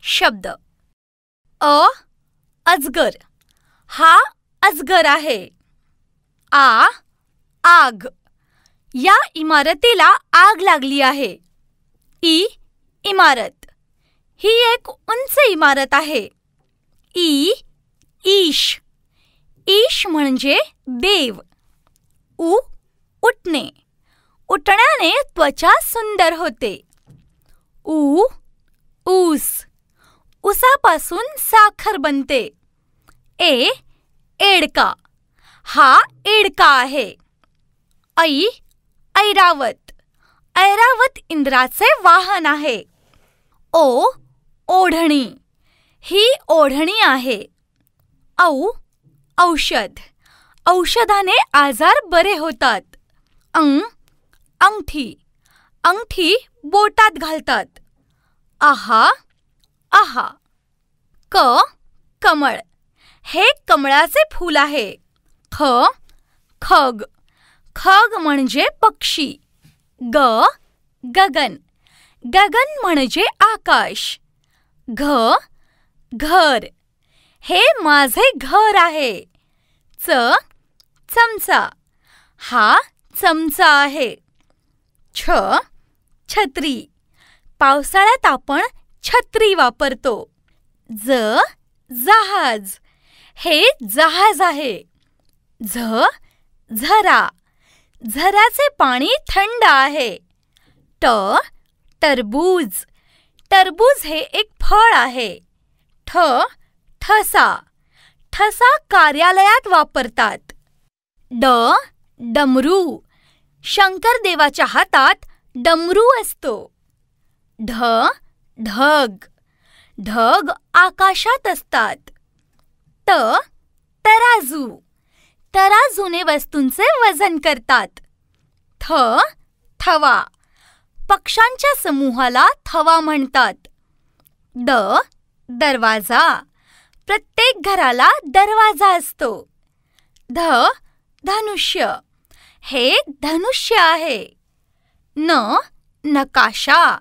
शब्द. अजगर, हा अजगर आहे. आग, या इमारतीला आग लागली आहे. इमारत, ही एक उंच इमारत आहे. ईश म्हणजे देव. उठणे, उठण्याने त्वचा सुंदर होते. ऊस, ऊसापासून साखर बनते. एडका, हा एडका आहे. ऐरावत, ऐरावत इंद्राचे वाहन आहे. ओढणी, ही ओढणी आहे. औषध, औषधाने आजार बरे होतात. अंगठी, अंगठी बोटात घालतात. आहा, कमळ, हे कमळाचे फूल आहे. खग, खग म्हणजे पक्षी. गगन, गगन म्हणजे आकाश. घर, हे माझे घर आहे. चमचा, हा चमचा आहे. छत्री, पावसाळ्यात आपण छत्री वापरतो. जहाज, हे जहाज आहे. झरा, झऱ्याचे पाणी थंड आहे. टरबूज, टरबूज हे एक फळ आहे. ठसा, ठसा कार्यालयात वापरतात. डमरू, शंकर देवाच्या हातात डमरू असतो. ढग, ढग आकाशात असतात. तराजू, तराजूने वस्तूंचे वजन करतात. थवा, पक्ष्यांच्या समूहाला थवा म्हणतात. दरवाजा, प्रत्येक घराला दरवाजा असतो. धनुष्य, हे धनुष्य आहे. नकाशा,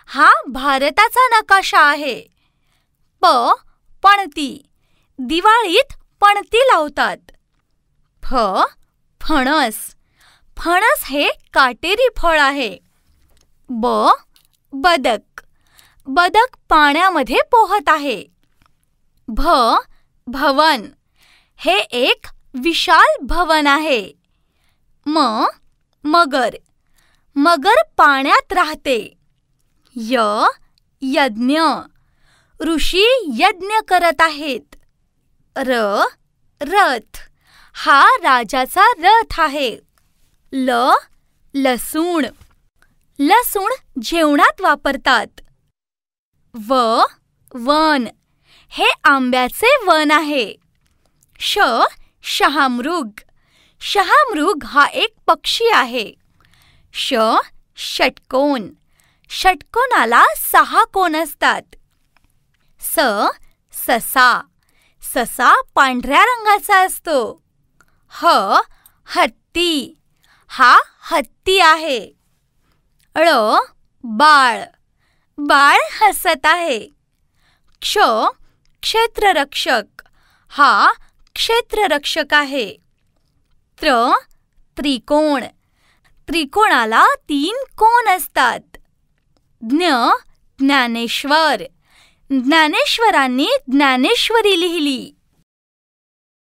हा भारताचा नकाशा आहे. पणती, दिवाळीत पणती लावतात. फणस, फणस हे काटेरी फळ आहे. बदक, बदक पाण्यामध्ये पोहत आहे. भवन, हे एक विशाल भवन आहे. मगर, मगर पाण्यात राहते. यज्ञ, ऋषी यज्ञ करत आहेत. रथ, हा राजाचा रथ आहे. लसूण, लसूण जेवणात वापरतात. वन, हे आंब्याचे वन आहे. शहामृग, शहामृग हा एक पक्षी आहे. षटकोन, षटकोनाला 6 कोन असतात. ससा, ससा पांढऱ्या रंगाचा असतो. हत्ती, हा हत्ती आहे. बाळ, बाळ हसत आहे. क्षेत्ररक्षक, हा क्षेत्ररक्षक आहे. त्रिकोण, त्रिकोणाला 3 कोन असतात. ज्ञानेश्वर, ज्ञानेश्वरांनी ज्ञानेश्वरी लिहिली.